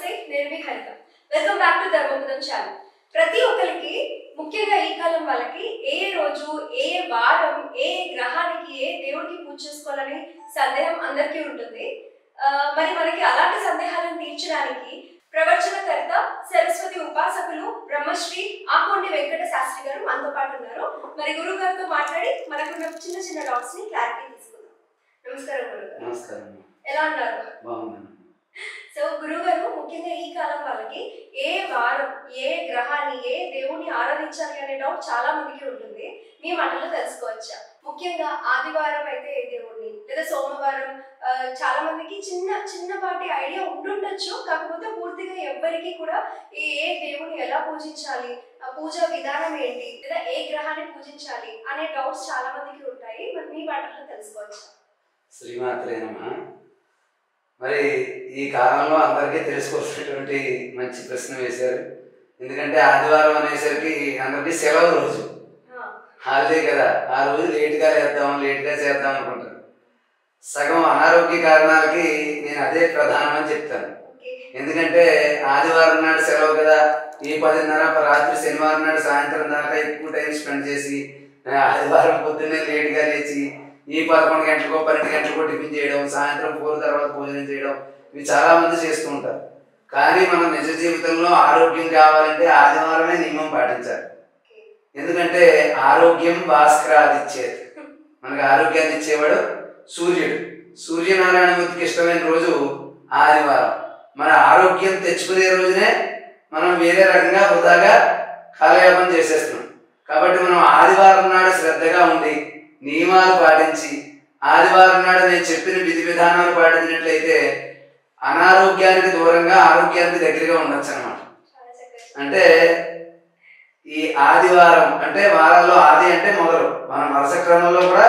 నమస్తే, నేను మీ Haritha. Welcome back to Dharmapadam channel. ప్రతి ఒక్కరికి, ముఖ్యంగా ఈ కాలం వాళ్ళకి ఏ రోజు, ఏ వారం, ఏ గ్రహానికి, ఏ దేవుడికి పూజ చేసుకోవాలని సందేహం అందరికీ ఉంటుంది. మరి మనకి అలాంటి సందేహాలను తీర్చడానికి ప్రవచనకర్త, సరస్వతి ఉపాసకులు, బ్రహ్మశ్రీ ఆకొండి వెంకట శాస్త్రి గారు మనతో పాటు ఉన్నారు. మరి గురువు గారితో మాట్లాడి మనకున్న చిన్న చిన్న డౌట్స్ ని క్లారిటీ తీసుకుందాం. నమస్కారం గురుగారు. నమస్కారం. ఎలా ఉన్నారు? బాగున్నాను. సో గురుగారు, ముఖ్యంగా ఈ కాలం వాళ్ళకి ఏ వారం, ఏ గ్రహాన్ని, ఏ దేవుణ్ణి ఆరాధించాలి అనే డౌట్ చాలా మందికి ఉంటుంది. మీ మాటలో తెలుసుకోవచ్చా? ముఖ్యంగా ఆదివారం అయితే ఏ దేవుణ్ణి, లేదా సోమవారం, చాలా మందికి చిన్నపాటి ఐడియా ఉండుండొచ్చు. కాకపోతే పూర్తిగా ఎవ్వరికి కూడా ఏ దేవుని ఎలా పూజించాలి, పూజ విధానం ఏంటి, లేదా ఏ గ్రహాన్ని పూజించాలి అనే డౌట్స్ చాలా మందికి ఉంటాయి. మరి మీ మాటలో తెలుసుకోవచ్చా? శ్రీమాత్రేనమ్మా. మరి ఈ కాలంలో అందరికీ తెలుసుకోవాల్సినటువంటి మంచి ప్రశ్న వేశారు. ఎందుకంటే ఆదివారం అనేసరికి అందరికీ సెలవు రోజు, హాలిడే కదా. ఆ రోజు లేట్గా చేద్దాం అనుకుంటారు. సగం అనారోగ్య కారణాలకి నేను అదే ప్రధానం అని చెప్తాను. ఎందుకంటే ఆదివారం నాడు సెలవు కదా, ఈ 10:30 రాత్రి శనివారం నాడు సాయంత్రం దాకా ఎక్కువ టైం స్పెండ్ చేసి ఆదివారం పొద్దున్నే లేట్గా లేచి ఈ 11 గంటలకో 12 గంటలకో టిఫిన్ చేయడం, సాయంత్రం 4 తర్వాత భోజనం చేయడం, ఇవి చాలా మంది చేస్తూ ఉంటారు. కానీ మనం నిజ జీవితంలో ఆరోగ్యం కావాలంటే ఆదివారమే నియమం పాటించాలి. ఎందుకంటే ఆరోగ్యం భాస్కరాదిచ్చేది. మనకు ఆరోగ్యాన్ని ఇచ్చేవాడు సూర్యుడు. సూర్యనారాయణమూర్తికి ఇష్టమైన రోజు ఆదివారం. మన ఆరోగ్యం తెచ్చుకునే రోజునే మనం వేరే రకంగా వృధాగా కాలయాపన చేసేస్తున్నాం. కాబట్టి మనం ఆదివారం నాడు శ్రద్ధగా ఉండి నియమాలు పాటించి ఆదివారం నాడు నేను చెప్పిన విధి విధానాలు పాటించినట్లయితే అనారోగ్యానికి దూరంగా ఆరోగ్యానికి దగ్గరగా ఉండొచ్చు అన్నమాట. అంటే ఈ ఆదివారం అంటే వారాల్లో ఆది అంటే మొదలు, మన వరుస క్రమంలో కూడా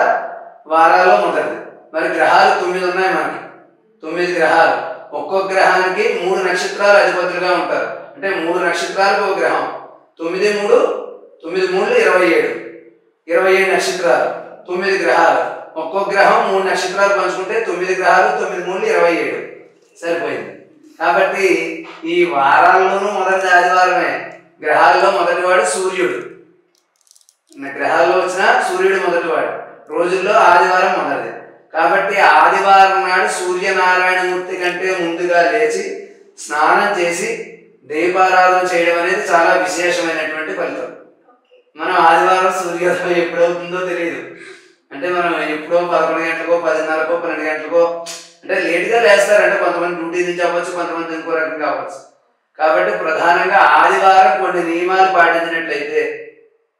వారాల్లో మొదటిది. మరి గ్రహాలు 9 ఉన్నాయి మనకి. 9 గ్రహాలు. ఒక్కొక్క గ్రహానికి 3 నక్షత్రాలు అధిపతులుగా ఉంటారు. అంటే 3 నక్షత్రాలకు ఒక గ్రహం. 9 3 27 27 నక్షత్రాలు, 9 గ్రహాలు. ఒక్కొక్క గ్రహం 3 నక్షత్రాలు పంచుకుంటే 9 గ్రహాలు, 9 3 27 సరిపోయింది. కాబట్టి ఈ వారాల్లోనూ మొదటి ఆదివారమే. గ్రహాల్లో మొదటివాడు సూర్యుడు. గ్రహాల్లో వచ్చిన సూర్యుడు మొదటివాడు. రోజుల్లో ఆదివారం మొదటిది. కాబట్టి ఆదివారం నాడు సూర్యనారాయణమూర్తి కంటే ముందుగా లేచి స్నానం చేసి దీపారాధన చేయడం అనేది చాలా విశేషమైనటువంటి ఫలితం. మనం ఆదివారం సూర్యోదయం ఎప్పుడవుతుందో తెలియదు. అంటే మనం ఎప్పుడో 11 గంటలకో 10:30కో 12 గంటలకో అంటే లేట్గా లేస్తారు. అంటే కొంతమంది డ్యూటీ నుంచి అవ్వచ్చు, కొంతమంది ఇంకో రకంగా అవ్వచ్చు. కాబట్టి ప్రధానంగా ఆదివారం కొన్ని నియమాలు పాటించినట్లయితే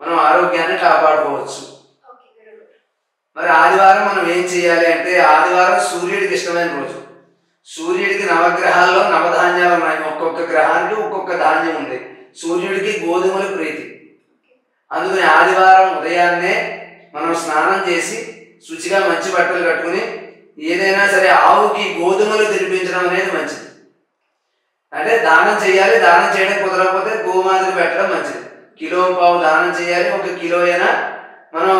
మనం ఆరోగ్యాన్ని కాపాడుకోవచ్చు. మరి ఆదివారం మనం ఏం చేయాలి అంటే, ఆదివారం సూర్యుడికి ఇష్టమైన రోజు. సూర్యుడికి నవగ్రహాల్లో నవధాన్యాలు ఉన్నాయి. ఒక్కొక్క గ్రహానికి ఒక్కొక్క ధాన్యం ఉంది. సూర్యుడికి గోధుమలు ప్రీతి. అందుకని ఆదివారం ఉదయాన్నే మనం స్నానం చేసి శుచిగా మంచి బట్టలు కట్టుకుని ఏదైనా సరే ఆవుకి గోధుమలు తినిపించడం అనేది మంచిది. అంటే దానం చేయాలి. దానం చేయడం కుదరకపోతే గోమాతకు పెట్టడం మంచిది. 1.5 కిలో దానం చేయాలి. 1 కిలో అయినా మనం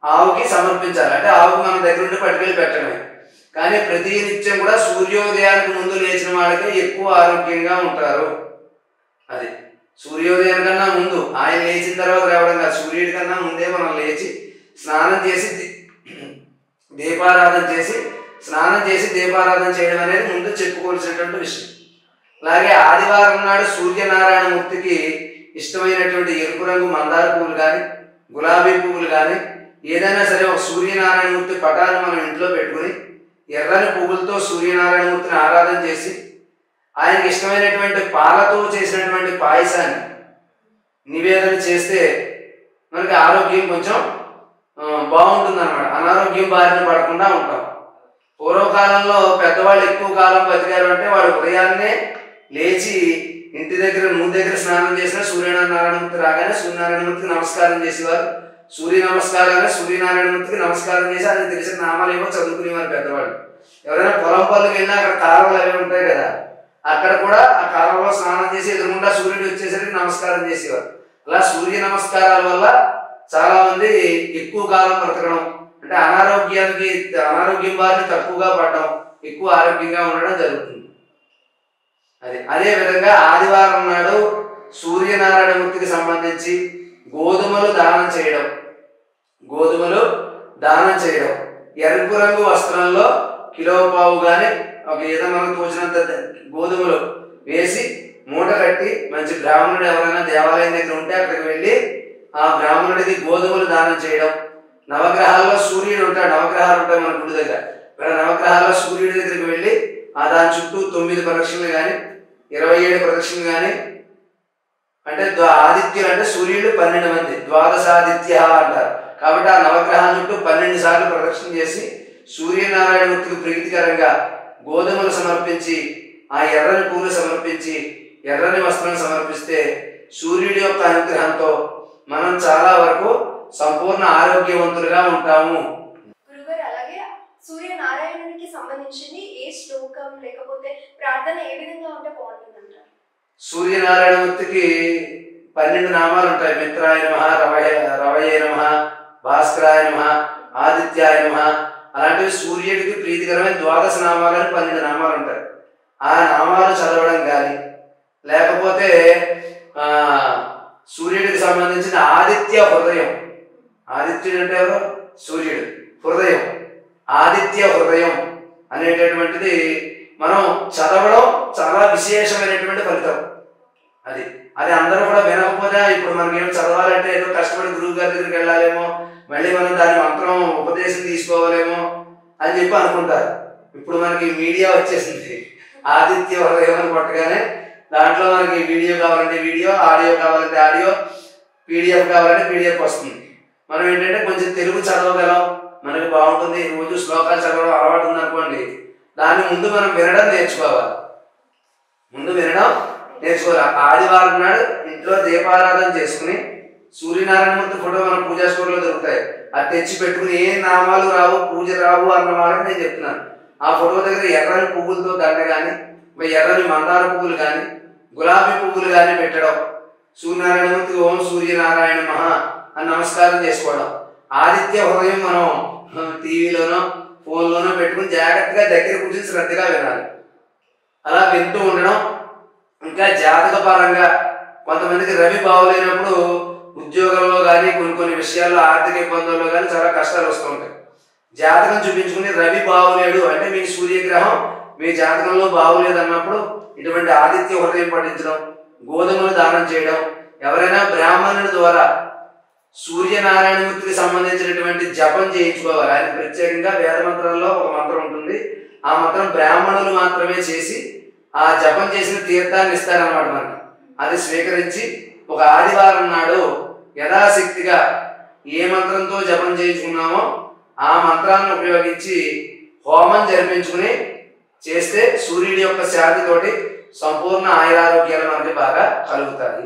ఆవుకి సమర్పించాలి. అంటే ఆవుకి మన దగ్గర ఉండి పట్టుకెళ్ళి పెట్టడమే. కానీ ప్రతి నిత్యం కూడా సూర్యోదయానికి ముందు లేచిన వాళ్ళకే ఎక్కువ ఆరోగ్యంగా ఉంటారు. అది సూర్యోదయం కన్నా ముందు, ఆయన లేచిన తర్వాత రావడం కాదు, సూర్యుడి కన్నా ముందే మనం లేచి స్నానం చేసి దీపారాధన చేయడం అనేది ముందు చెప్పుకోవాల్సినటువంటి విషయం. అలాగే ఆదివారం నాడు సూర్యనారాయణమూర్తికి ఇష్టమైనటువంటి ఎరుపు రంగు మందార పువ్వులు కానీ, గులాబీ పువ్వులు కానీ, ఏదైనా సరే ఒక సూర్యనారాయణమూర్తి పటాన్ని మనం ఇంట్లో పెట్టుకుని ఎర్రని పువ్వులతో సూర్యనారాయణమూర్తిని ఆరాధన చేసి ఆయనకి ఇష్టమైనటువంటి పాలతో చేసినటువంటి పాయసాన్ని నివేదన చేస్తే మనకి ఆరోగ్యం కొంచెం బాగుంటుంది అన్నమాట. అనారోగ్యం బారిన పడకుండా ఉంటాం. పూర్వకాలంలో పెద్దవాళ్ళు ఎక్కువ కాలం బతికారు అంటే వాళ్ళు ఉదయాన్నే లేచి ఇంటి దగ్గర ముందు దగ్గర స్నానం చేసిన సూర్యనారాయణమూర్తి రాగానే సూర్యనారాయణమూర్తికి నమస్కారం చేసేవారు. సూర్యనారాయణమూర్తికి నమస్కారం చేసి ఆయన తెలిసిన నామాలు ఏమో చదువుకునేవారు పెద్దవాళ్ళు. ఎవరైనా పొలం పనులకు వెళ్ళినా అక్కడ కాలువలు అవి ఉంటాయి కదా, అక్కడ కూడా ఆ కాలంలో స్నానం చేసి ఎదురుగుండా సూర్యుడు వచ్చేసరికి నమస్కారం చేసేవారు. అలా సూర్య నమస్కారాల వల్ల చాలా మంది ఎక్కువ కాలం బ్రతకడం, అంటే అనారోగ్యం బారిన తక్కువగా పడడం, ఎక్కువ ఆరోగ్యంగా ఉండడం జరుగుతుంది. అదే విధంగా ఆదివారం నాడు సూర్యనారాయణమూర్తికి సంబంధించి గోధుమలు దానం చేయడం, ఎరుపు రంగు వస్త్రంలో కిలో పావు కానీ ఒక ఏదో మనకు తోచినంత గోధుమలు వేసి మూట కట్టి మంచి బ్రాహ్మణుడు ఎవరైనా దేవాలయం దగ్గర ఉంటే అక్కడికి వెళ్ళి ఆ బ్రాహ్మణుడికి గోధుమలు దానం చేయడం. నవగ్రహాల్లో సూర్యుడు ఉంటాడు, నవగ్రహాలు ఉంటాయి మన గుడి దగ్గర. ఇక్కడ నవగ్రహాల్లో సూర్యుడి దగ్గరికి వెళ్ళి దాని చుట్టూ 9 ప్రదక్షిణలు కానీ 27 ప్రదక్షిణలు కానీ, అంటే ఆదిత్యులు అంటే సూర్యుడు 12 మంది, ద్వాదశాదిత్య అంటారు. కాబట్టి ఆ నవగ్రహాల చుట్టూ 12 సార్లు ప్రదక్షిణ చేసి సూర్యనారాయణమూర్తికి ప్రీతికరంగా గోధుమలు సమర్పించి, ఆ ఎర్రని పూలు సమర్పించి, ఎర్రని వస్త్రం సమర్పిస్తే సూర్యుడి యొక్క అనుగ్రహంతో మనం చాలా వరకు సంపూర్ణ ఆరోగ్యవంతులుగా ఉంటాము. గురుగారు, అలాగే సూర్యనారాయణునికి సంబంధించింది ఏ శ్లోకం లేకపోతే ప్రార్థన ఏ విధంగా ఉంటే బాగుంటుందంటారు? సూర్యనారాయణమూర్తికి 12 నామాలు ఉంటాయి. మిత్రాయ నమః, రవయే నమః, భాస్కరాయ నమః, ఆదిత్యాయ నమః. అలాంటివి సూర్యుడికి ప్రీతికరమైన 12 నామాలని 12 నామాలు ఉంటాయి. ఆ నామాలు చదవడం కానీ, లేకపోతే సూర్యుడికి సంబంధించిన ఆదిత్య హృదయం, ఆదిత్యుడు అంటే ఎవరు? సూర్యుడు. హృదయం, ఆదిత్య హృదయం అనేటటువంటిది మనం చదవడం చాలా విశేషమైనటువంటి ఫలితం. అది అందరూ కూడా వినకపోతే, ఇప్పుడు మనకి ఏం చదవాలంటే ఏదో కష్టపడి గురువు గారి దగ్గరికి వెళ్ళాలేమో, మళ్ళీ మనం దాని మంత్రం ఉపదేశం తీసుకోవాలేమో అని చెప్పి అనుకుంటారు. ఇప్పుడు మనకి మీడియా వచ్చేసింది. ఆదిత్య హృదయం అని కొట్టగానే దాంట్లో మనకి వీడియో కావాలంటే వీడియో, ఆడియో కావాలంటే ఆడియో, పీడిఎఫ్ కావాలంటే పీడిఎఫ్ వస్తుంది. మనం ఏంటంటే కొంచెం తెలుగు చదవగలం, మనకి బాగుంటుంది. రోజు శ్లోకాలు చదవడం అలవాటు ఉందనుకోండి, దాన్ని ముందు మనం వినడం నేర్చుకోవాలి. ఆదివారం నాడు ఇంట్లో దీపారాధన చేసుకుని సూర్యనారాయణమూర్తి ఫోటో మన పూజా స్టోర్లో దొరుకుతాయి, అది తెచ్చి పెట్టుకుని ఏ నామాలు రావు, పూజ రావు అన్న వాళ్ళకి నేను చెప్తున్నాను. ఆ ఫోటో దగ్గర ఎర్రని పువ్వులతో దండ కానీ, ఎర్రని మందార పువ్వులు కానీ, గులాబీ పువ్వులు కానీ పెట్టడం, సూర్యనారాయణమూర్తికి ఓం సూర్యనారాయణ మహా అని నమస్కారం చేసుకోవడం. ఆదిత్య హృదయం మనం టీవీలోనో ఫోన్లోనో పెట్టుకుని జాగ్రత్తగా దగ్గర కూర్చొని శ్రద్ధగా వినాలి. అలా వింటూ ఉండడం. ఇంకా జాతక పరంగా కొంతమందికి రవి బాగులేనప్పుడు ఉద్యోగంలో కానీ కొన్ని విషయాల్లో ఆర్థిక ఇబ్బందుల్లో కానీ చాలా కష్టాలు వస్తూ ఉంటాయి. జాతకం చూపించుకుని రవి బాగులేడు అంటే మీ సూర్యగ్రహం మీ జాతకంలో బాగులేదు అన్నప్పుడు ఇటువంటి ఆదిత్య హృదయం పఠించడం, గోధుమలు దానం చేయడం. ఎవరైనా బ్రాహ్మణుడి ద్వారా సూర్యనారాయణమూర్తికి సంబంధించినటువంటి జపం చేయించుకోవాలి. ఆయన ప్రత్యేకంగా వేద మంత్రంలో ఒక మంత్రం ఉంటుంది, ఆ మంత్రం బ్రాహ్మణులు మాత్రమే చేసి ఆ జపం చేసిన తీర్థాన్ని ఇస్తారన్నమాట మనకి. అది స్వీకరించి ఒక ఆదివారం నాడు యథాశక్తిగా ఏ మంత్రంతో జపం చేయించుకున్నామో ఆ మంత్రాన్ని ఉపయోగించి హోమం జరిపించుకుని చేస్తే సూర్యుడి యొక్క శాంతితోటి సంపూర్ణ ఆయురారోగ్యాలు మనకి బాగా కలుగుతాయి.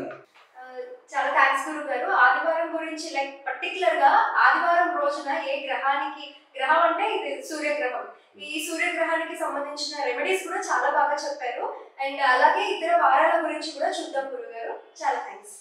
చాలా థ్యాంక్స్ గురువు గారు. ఆదివారం గురించి లైక్ పర్టికులర్ గా ఆదివారం రోజున ఏ గ్రహానికి, గ్రహం అంటే ఇది సూర్యగ్రహం, ఈ సూర్యగ్రహానికి సంబంధించిన రెమెడీస్ కూడా చాలా బాగా చెప్పారు. అండ్ అలాగే ఇతర వారాల గురించి కూడా చూద్దాం గురువు గారు. చాలా థ్యాంక్స్.